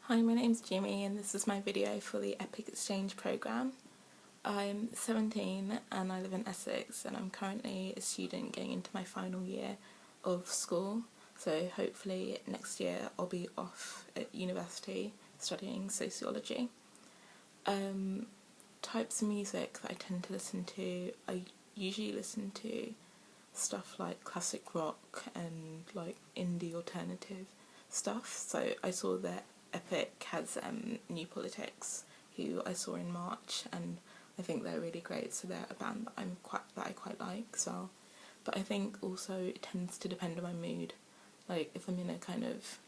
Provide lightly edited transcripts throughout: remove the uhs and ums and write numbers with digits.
Hi, my name's Jumi and this is my video for the Epic Exchange programme. I'm 17 and I live in Essex and I'm currently a student going into my final year of school, so hopefully next year I'll be off at university studying sociology. Types of music that I tend to listen to, I usually listen to stuff like classic rock and like indie alternative stuff. So I saw that Epic has New Politics, who I saw in March, and I think they're really great. So they're a band that I quite like. So, but I think also it tends to depend on my mood. Like if I'm in a kind of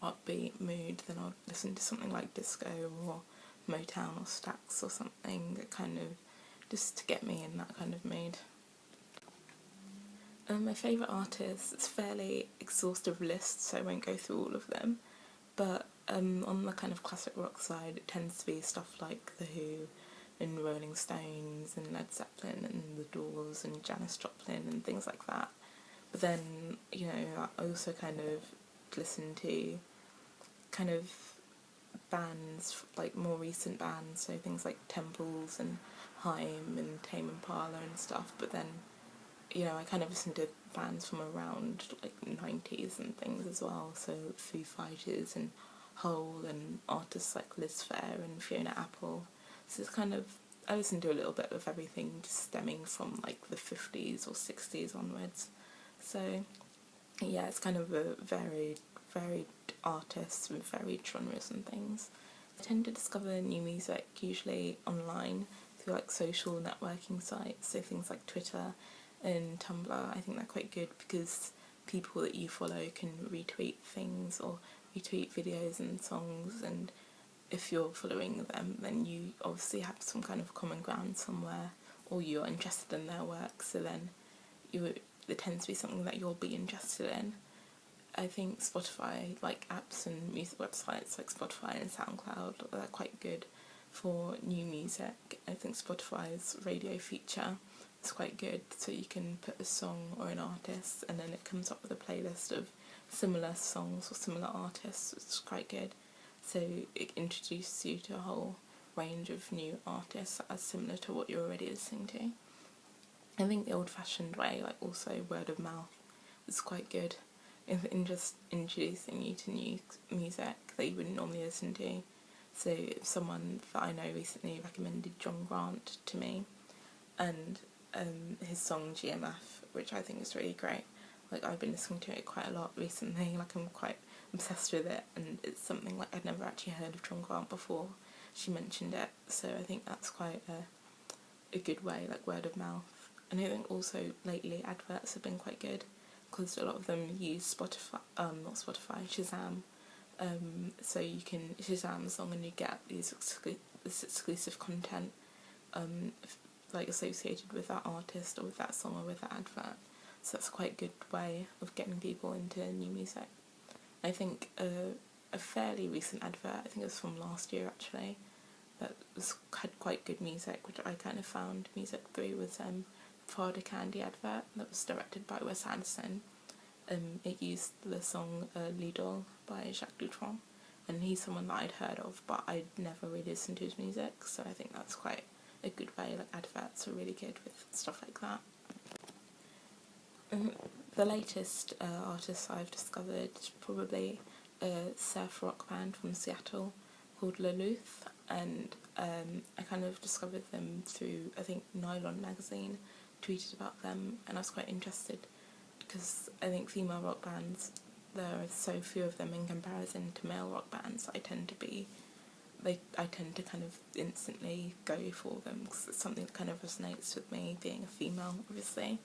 upbeat mood, then I'll listen to something like disco or Motown or Stax or something that kind of just to get me in that kind of mood. My favourite artists, it's a fairly exhaustive list, so I won't go through all of them, but on the kind of classic rock side it tends to be stuff like The Who and Rolling Stones and Led Zeppelin and The Doors and Janis Joplin and things like that. But then, you know, I also kind of listen to kind of bands, like more recent bands, so things like Temples and Haim and Tame Impala and stuff, but then, you know, I kind of listen to bands from around like 90s and things as well, so Foo Fighters and Hole and artists like Liz Phair and Fiona Apple. So it's kind of, I listen to a little bit of everything just stemming from like the 50s or 60s onwards. So yeah, it's kind of a varied artists with varied genres and things. I tend to discover new music usually online through like social networking sites, so things like Twitter and Tumblr. I think they're quite good because people that you follow can retweet things or retweet videos and songs, and if you're following them then you obviously have some kind of common ground somewhere, or you're interested in their work, so then there tends to be something that you'll be interested in. I think Spotify, like apps and music websites like Spotify and SoundCloud, they're quite good for new music. I think Spotify's radio feature is quite good, so you can put a song or an artist and then it comes up with a playlist of similar songs or similar artists, which is quite good. So it introduces you to a whole range of new artists that are similar to what you're already listening to. I think the old-fashioned way, like also word of mouth, is quite good in just introducing you to new music that you wouldn't normally listen to. So someone that I know recently recommended John Grant to me, and his song GMF, which I think is really great. Like I've been listening to it quite a lot recently, like I'm quite obsessed with it, and it's something like I'd never actually heard of John Grant before she mentioned it, so I think that's quite a good way, like word of mouth. And I think also lately adverts have been quite good, because a lot of them use Shazam. So you can Shazam a song and you get this exclusive content like associated with that artist or with that song or with that advert. So that's quite a good way of getting people into new music. I think a fairly recent advert, I think it was from last year actually, that had quite good music, which I kind of found music through, was Prada Candy advert that was directed by Wes Anderson. It used the song L'Idole by Jacques Dutronc, and he's someone that I'd heard of but I'd never really listened to his music, so I think that's quite a good way. Like adverts are really good with stuff like that. The latest artist I've discovered is probably a surf rock band from Seattle called Luluth, and I kind of discovered them through, I think Nylon magazine tweeted about them, and I was quite interested because I think female rock bands, there are so few of them in comparison to male rock bands. I tend to kind of instantly go for them because it's something that kind of resonates with me, being a female, obviously.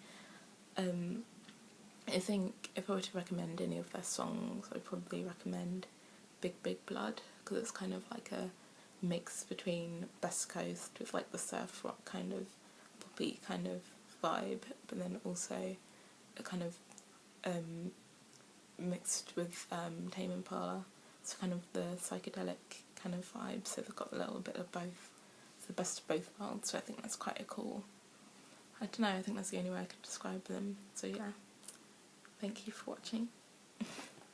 I think if I were to recommend any of their songs, I'd probably recommend Big Big Blood, because it's kind of like a mix between West Coast with like the surf rock kind of poppy kind of vibe, but then also a kind of mixed with Tame Impala, so kind of the psychedelic kind of vibe, so they've got a little bit of both. It's the best of both worlds, so I think that's quite a cool, I don't know, I think that's the only way I could describe them. So yeah, thank you for watching.